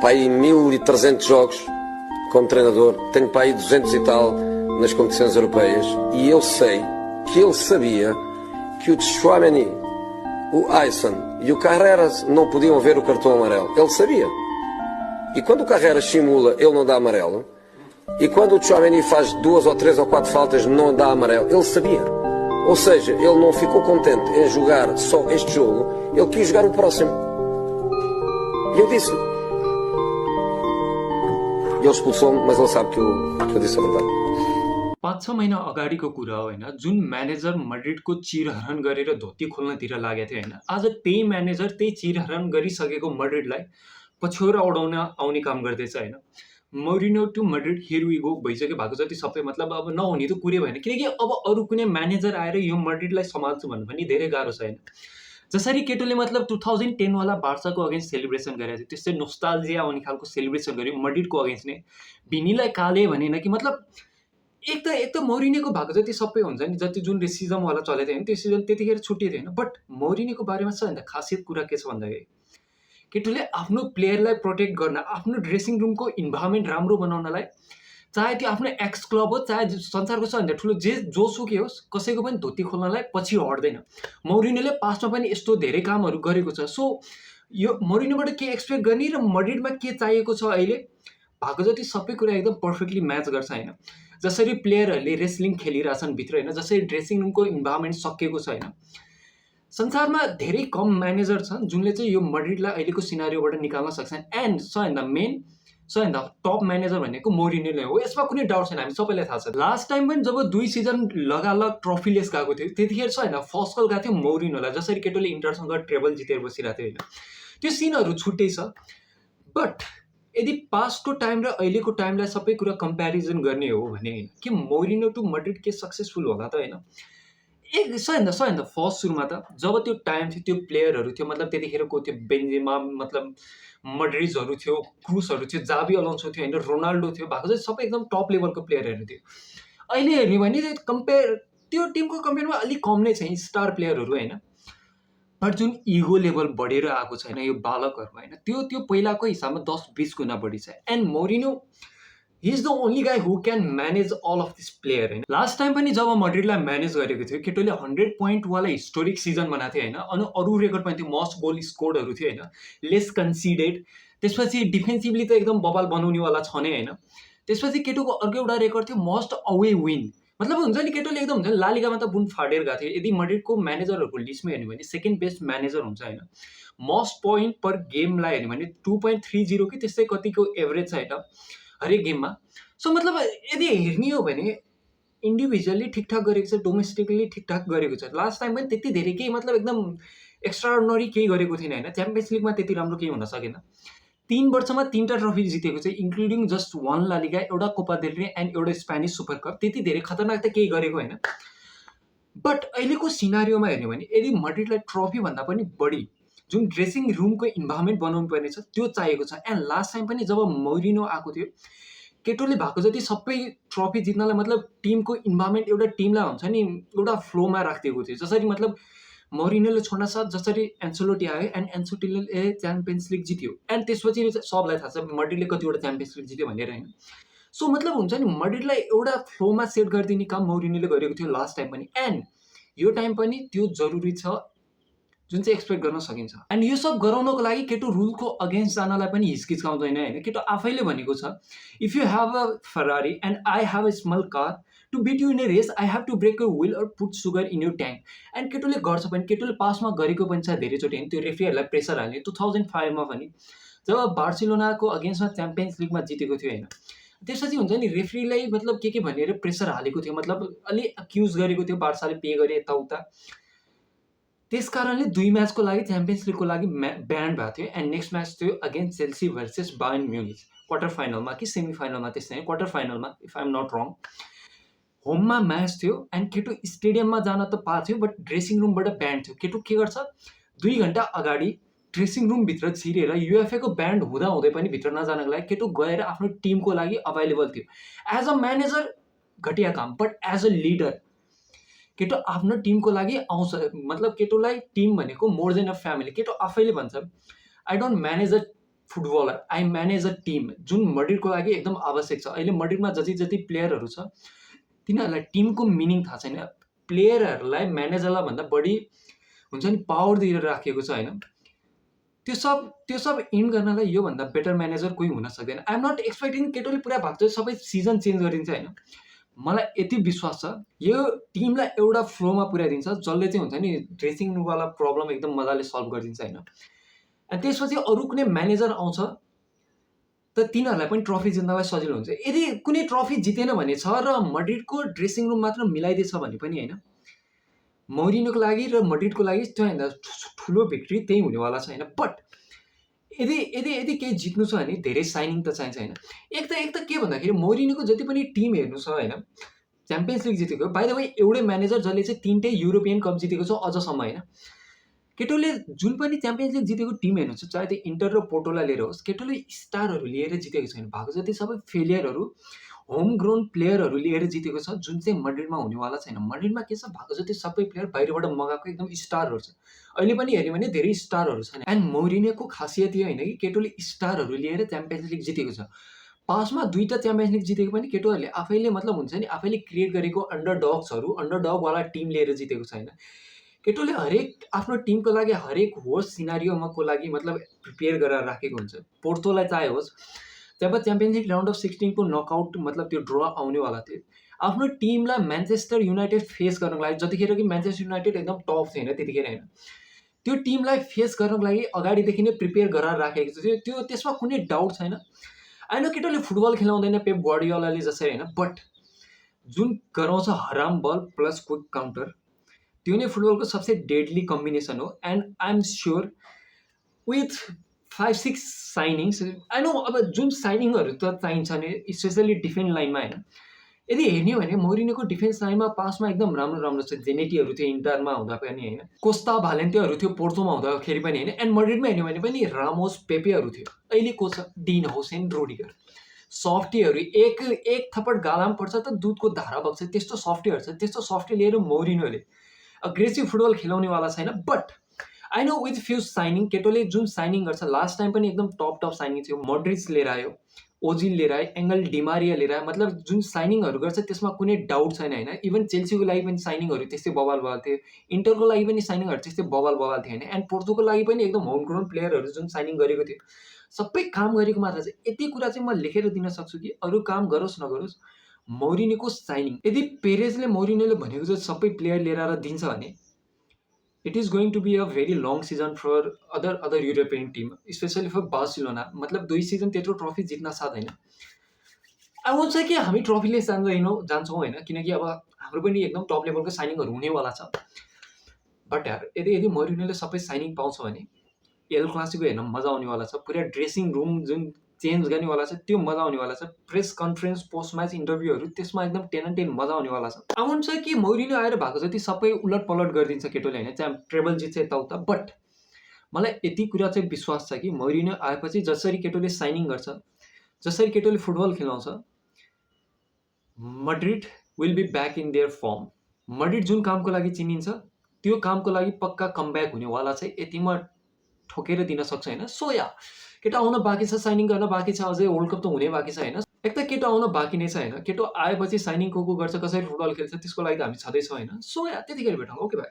para aí 1300 jogos como treinador, tenho para aí 200 e tal nas competições europeias, e eu sei que ele sabia que o Tchouaméni, o Ayson e o Carreras não podiam ver o cartão amarelo. Ele sabia. E quando o Carreras simula, ele não dá amarelo. E quando o Tchouaméni faz 2 ou 3 ou 4 faltas, não dá amarelo. Ele sabia. Ou seja, ele não ficou contente em jogar só este jogo, ele quis jogar o próximo. E eu disse. E ele expulsou-me, mas ele sabe que eu disse a verdade. 5-6 महिना अगाडिको कुरा हो हैन, जुन manager मड्रिडको चिरहरण गरेर धोती खोल्नतिर लागेको थियो हैन, आज त्यही म्यानेजर त्यही चिरहरण गरिसकेको मड्रिडलाई पछ्यौरा उडाउन आउने काम गर्दैछ हैन। Mourinho to Madrid here we go भइसक्यो, भएको जति सबै मतलब अब नहुने त कुरै भएन, किनकि अब अरू कुनै म्यानेजर आएर यो मड्रिडलाई सम्हाल्छु भन्नु पनि धेरै गाह्रो छ हैन। जसरी केटोले मतलब 2010 वाला बार्साको अगेन्स्ट सेलिब्रेसन गरेको थियो, त्यस्तै नोस्टाल्जिया आउने खालको सेलिब्रेसन गर्यो मड्रिडको अगेन्स्ट नै। भिनीलाई काले भनेन कि मतलब एक त मौरिनीको भएको जति सबै हुन्छ नि, जति जुन रेसिजमवाला चलेको थियो नि त्यो सिजन त्यतिखेर छुट्टिएको थियो होइन। बट मौरिनीको बारेमा सबभन्दा खासियत कुरा के छ भन्दाखेरि केटोले आफ्नो प्लेयरलाई प्रोटेक्ट गर्न, आफ्नो ड्रेसिङ रुमको इन्भाइरोमेन्ट राम्रो बनाउनलाई, चाहे त्यो आफ्नो एक्स क्लब हो, चाहे संसारको सबभन्दा ठुलो जोसुकै होस्, कसैको पनि धोती खोल्नलाई पछि हट्दैन। मौरिनीले पास्टमा पनि यस्तो धेरै कामहरू गरेको छ। सो यो मौरिनीबाट के एक्सपेक्ट गर्ने र मड्रिडमा के चाहिएको छ अहिले, भएको जति सबै कुरा एकदम पर्फेक्टली म्याच गर्छ होइन। जसरी प्लेयरहरूले रेस्लिङ खेलिरहेछन् भित्र होइन, जसरी ड्रेसिङ रुमको इन्भाइरोमेन्ट सकिएको छ होइन। संसारमा धेरै कम म्यानेजर छन् जुनले चाहिँ यो मड्रिडलाई अहिलेको सिनारियोबाट निकाल्न सक्छन्। एन्ड सबभन्दा टप म्यानेजर भनेको मौरिनो नै हो, यसमा कुनै डाउट छैन, हामी सबैलाई थाहा छ। लास्ट टाइम पनि जब 2 सिजन लगालग ट्रफीलेस गएको थियो त्यतिखेर छ होइन, फर्स्ट कल गएको थियो मौरिनोलाई, जसरी केटोले इन्टरसँग ट्रेबल जितेर बसिरहेको थियो होइन। त्यो सिनहरू छुट्टै छ। बट यदि पास्टको टाइम र अहिलेको टाइमलाई सबै कुरा कम्प्यारिजन गर्ने हो भने होइन, कि मौरिनो टु मड्रिड के सक्सेसफुल होला त होइन। एक सबभन्दा फर्स्ट सुरुमा त जब त्यो टाइम थियो, त्यो प्लेयरहरू थियो, मतलब त्यतिखेरको त्यो बेन्जेमा, मतलब मड्रिजहरू थियो, क्रुसहरू थियो, जाबी अलोन्सो थियो होइन, रोनाल्डो थियो, भएको चाहिँ सबै एकदम टप लेभलको प्लेयरहरू थियो। अहिले हेर्ने भने त्यो टिमको कम्पेयरमा अलिक कम नै छ स्टार प्लेयरहरू होइन। बट जुन इगो लेभल बढेर आएको छैन यो बालकहरूमा होइन, त्यो पहिलाको हिसाबमा 10-20 गुणा बढी छ। And Mourinho he is the only guy who can manage all of this player होइन। लास्ट टाइम पनि जब मड्रिडलाई म्यानेज गरेको थियो केटोले 100 पोइन्टवाला हिस्टोरिक सिजन बनाएको थियो होइन, अनि अरू रेकर्ड पनि थियो, मस्ट गोल स्कोर्डहरू थियो होइन, लेस कन्सिडेड, त्यसपछि डिफेन्सिभली त एकदम बबाल बनाउनेवाला छ नै होइन। त्यसपछि केटोको अर्को एउटा रेकर्ड थियो मस्ट अवे विन, मतलब हुन्छ नि केटोले एकदम हुन्छ नि लालिगामा त बुन फाडेर गएको थियो। यदि मड्रिडको म्यानेजरहरूको लिस्टमा हेर्ने भने सेकेन्ड बेस्ट म्यानेजर हुन्छ होइन। मस्ट पोइन्ट पर गेमलाई हेर्ने भने 2.30 कि त्यस्तै कतिको एभरेज छ होइन हरेक गेममा। सो मतलब यदि हेर्ने हो भने इन्डिभिजुअली ठिकठाक गरेको छ, डोमेस्टिकली ठिकठाक गरेको छ। लास्ट टाइम पनि त्यति धेरै केही मतलब एकदम एक्स्ट्राअर्डिनरी केही गरेको थिएन होइन। च्याम्पियन्स लिगमा त्यति राम्रो केही हुन सकेन। 3 वर्षमा 3टा ट्रफी जितेको छ, इन्क्लुडिङ जस्ट 1 ला लिगा, एउटा कोपा देल रे एन्ड एउटा स्पेनिस सुपर कप। त्यति धेरै खतरनाक त केही गरेको होइन। बट अहिलेको सिनारियोमा हेर्ने भने यदि मड्रिडलाई ट्रफी भन्दा पनि बढी जुन ड्रेसिङ रुमको इन्भाइरोमेन्ट बनाउनु पर्ने छ त्यो चाहिएको छ। एन्ड लास्ट टाइम पनि जब मौरिनो आएको थियो केटोले भएको जति सबै ट्रफी जित्नलाई मतलब टिमको इन्भाइरोमेन्ट एउटा टिमलाई हुन्छ नि एउटा फ्लोमा राखिदिएको थियो। जसरी मतलब मौरिनोले छोड्न साथ जसरी एन्सेलोटी आयो एन्ड एन्सेलोटीले च्याम्पियन्स लिग जित्यो, एन्ड त्यसपछि सबलाई थाहा छ मड्रिडले कतिवटा च्याम्पियन्स लिग जित्यो भनेर होइन। सो मतलब हुन्छ नि मड्रिडलाई एउटा फ्लोमा सेट गरिदिने काम मौरिनोले गरेको थियो लास्ट टाइम पनि। एन्ड यो टाइम पनि त्यो जरुरी छ जुन चाहिँ एक्सपेक्ट गर्न सकिन्छ। एन्ड यो सब गराउनको लागि केटो रुलको अगेन्स्ट जानलाई पनि हिचकिचाउँदैन होइन। केटो आफैले भनेको छ if you have a Ferrari and I have a small car to beat you in a race I have to break a wheel or put sugar in your tank. And केटोले गर्छ पनि, केटोले पासमा गरेको पनि छ धेरैचोटि होइन। त्यो रेफ्रीहरूलाई प्रेसर हाल्ने 2005 मा पनि जब बार्सिलोनाको अगेन्स्टमा च्याम्पियन्स लिगमा जितेको थियो होइन, त्यसपछि हुन्छ नि रेफ्रीलाई मतलब के भनेर प्रेसर हालेको थियो, मतलब अलि अक्युज गरेको थियो, बार्साले पे गरे यताउता। त्यस कारणले 2 म्याचको लागि च्याम्पियन्स लिगको लागि ब्यान्ड भएको थियो। एन्ड नेक्स्ट म्याच थियो against Chelsea versus Bayern Munich, quarter फाइनलमा कि सेमी फाइनलमा, त्यस्तै क्वार्टर फाइनलमा इफ आइ एम नट रङ। होममा म्याच थियो एन्ड केटो स्टेडियममा जान त पाएको थियो बट ड्रेसिङ रुमबाट ब्यान्ड थियो। केटो के गर्छ 2 घन्टा अगाडि ड्रेसिङ रुमभित्र छिरेर युएफएको ब्यान्ड हुँदै पनि भित्र नजानको लागि केटो गएर आफ्नो टिमको लागि अभाइलेबल थियो। एज अ म्यानेजर घटिया काम, बट एज अ लिडर केटो आफ्नो टिमको लागि आउँछ। मतलब केटोलाई टिम भनेको मोर देन अ फ्यामिली। केटो आफैले भन्छ I don't manage a footballer, I manage a team, जुन मड्रिडको लागि एकदम आवश्यक छ। अहिले मड्रिडमा जति प्लेयरहरू छ तिनीहरूलाई टिमको मिनिङ थाहा छैन। प्लेयरहरूलाई म्यानेजरलाई भन्दा बढी हुन्छ नि पावर दिएर राखेको छ होइन। त्यो सब इन्ड गर्नलाई योभन्दा बेटर म्यानेजर कोही हुन सक्दैन। आइ एम नट एक्सपेक्टिङ केटोले पुरा भाग्छ सबै सिजन चेन्ज गरिदिन्छ होइन। मलाई यति विश्वास छ यो टिमलाई एउटा फ्लोमा पुर्याइदिन्छ जसले चाहिँ हुन्छ नि ड्रेसिङ रुमवाला प्रब्लम एकदम मजाले सल्भ गरिदिन्छ होइन। अनि त्यसपछि अरू कुनै म्यानेजर आउँछ त तिनीहरूलाई पनि ट्रफी जित्नलाई सजिलो हुन्छ। यदि कुनै ट्रफी जितेन भने छ र मड्रिडको ड्रेसिङ रुम मात्र मिलाइदिएछ भने पनि होइन, मौरिनोको लागि र मड्रिडको लागि त्योभन्दा ठुलो भिक्ट्री त्यही हुनेवाला छ होइन। बट यदि केही जित्नु छ भने धेरै साइनिङ त चाहिन्छ होइन। एक त के भन्दाखेरि मौरिनोको जति पनि टिम हेर्नु छ होइन, च्याम्पियन्स लिग जितेको बाइ द वे एउटै म्यानेजर जसले चाहिँ 3टै युरोपियन कप जितेको छ अझसम्म होइन। केटोले जुन पनि च्याम्पियन्स लिग जितेको टिम हेर्नुहुन्छ, चाहे त्यो इन्टर र पोर्टोलाई लिएर होस्, केटोले स्टारहरू लिएर जितेको छैन। भएको जति सबै फेलियरहरू होम ग्रोन प्लेयरहरू लिएर जितेको छ, जुन चाहिँ मड्रिडमा हुनेवाला छैन। मड्रिडमा के छ, भएको जति सबै प्लेयर बाहिरबाट मगाएको एकदम स्टारहरू छ। अहिले पनि हेऱ्यो भने धेरै स्टारहरू छन्। एन्ड मौरिनोको खासियत यो होइन कि केटोले स्टारहरू लिएर च्याम्पियन्स लिग जितेको छ। पासमा 2टा च्याम्पियन्स लिग जितेको पनि केटोहरूले आफैले मतलब हुन्छ नि आफैले क्रिएट गरेको अन्डरडगवाला टिम लिएर जितेको छैन। केटोले हरेक आफ्नो टिमको लागि हरेक होस् सिनारियोमाको लागि मतलब प्रिपेयर गरेर राखेको हुन्छ। पोर्टोलाई चाहे होस् जब च्याम्पियन्स लिग राउन्ड अफ 16 को नकआउट मतलब त्यो ड्र आउनेवाला थियो, आफ्नो टिमलाई म्यान्चेस्टर युनाइटेड फेस गर्नको लागि, जतिखेर कि म्यान्चेस्टर युनाइटेड एकदम टप थियो होइन त्यतिखेर होइन, त्यो टिमलाई फेस गर्नको लागि अगाडिदेखि नै प्रिपेयर गरेर राखेको थियो। त्यो त्यसमा कुनै डाउट छैन। आइनो केटोले फुटबल खेलाउँदैन पेप गार्डियोलाले जसरी होइन, बट जुन गराउँछ हराम बल प्लस क्विक काउन्टर, त्यो नै फुटबलको सबसे डेडली कम्बिनेसन हो। And I am sure with 5-6 signings, I know अब जुन साइनिङहरू त चाहिन्छ नि स्पेसली डिफेन्स लाइनमा होइन, यदि हेर्ने हो भने मौरिनोको डिफेन्स लाइनमा पासमा एकदम राम्रो छ। जेनेटीहरू थियो इन्टरमा हुँदा पनि होइन, कोस्ता भालेन्तेहरू थियो पोर्टोमा हुँदाखेरि पनि होइन, एन्ड मड्रिडमा हेर्ने भने पनि रामोस पेपेहरू थियो। अहिले को छ, डिन होसेन रोडिगर, सफ्टीहरू एक थप्पड गालाम पर्छ त दुधको धारा बग्छ, त्यस्तो सफ्टीहरू छ। त्यस्तो सफ्टी लिएर मौरिनोले अग्रेसिभ फुटबल खेलाउनेवाला छैन। But I know with few signing, केटोले जुन साइनिङ गर्छ लास्ट टाइम पनि एकदम टप साइनिङ थियो। मोड्रिच लिएर आयो, ओजिल लिएर आयो, एङ्गल डिमारिया लिएर आयो, मतलब जुन साइनिङहरू गर्छ त्यसमा कुनै डाउट छैन होइन। इभन चेल्सीको लागि पनि साइनिङहरू त्यस्तै बवाल थियो, इन्टरको लागि पनि साइनिङहरू त्यस्तै बवाल थियो होइन। एन्ड पोर्टोको लागि पनि एकदम होम ग्राउन्ड प्लेयरहरू जुन साइनिङ गरेको थियो सबै काम गरेको मात्र छ। यति कुरा चाहिँ म लेखेर दिन सक्छु कि अरू काम गरोस् नगरोस् मौरिनोको साइनिङ, यदि पेरेजले मौरिनोले भनेको चाहिँ सबै प्लेयर लिएर आएर दिन्छ भने it is going to be a very long season for other European team, especially for Barcelona. मतलब 2 सिजन त्यत्रो ट्रफी जित्न साथ होइन। आई वोन्ट से कि हामी ट्रफीले जान्छौँ होइन, किनकि अब हाम्रो पनि एकदम टप लेभलको साइनिङहरू हुनेवाला छ। बट यार यदि मौरिनोले सबै साइनिङ पाउँछ भने एल क्लासिको हेर्न मजा आउनेवाला छ। पुरा ड्रेसिङ रुम जुन चेन्ज गर्नेवाला छ त्यो मजा आउनेवाला छ। प्रेस कन्फरेन्स पोस्ट म्याच इन्टरभ्यूहरू त्यसमा एकदम 10 मजा आउनेवाला छ। आई वोन्ट से कि मौरिनो आएर भएको जति सबै उलट पलट गरिदिन्छ केटोले होइन, त्यहाँ ट्रेबल जित्छ यताउता। बट मलाई यति कुरा चाहिँ विश्वास छ कि मौरिनो आएपछि जसरी केटोले साइनिङ गर्छ, जसरी केटोले फुटबल खेलाउँछ, Madrid will be back in there form. Madrid जुन कामको लागि चिनिन्छ त्यो कामको लागि पक्का कमब्याक हुनेवाला चाहिँ यति म ठोकेर दिन सक्छ होइन। सो या केटो आउन बाँकी छ, साइनिङ गर्न बाँकी छ, अझै वर्ल्ड कप त हुने बाँकी छ होइन। एक त केटो आउन बाँकी नै छ होइन, केटो आएपछि साइनिङ को गर्छ, कसरी फुटबल खेल्छ त्यसको लागि त हामी छँदैछौँ होइन। सो या त्यतिखेर भेटौँ। ओके भाइ।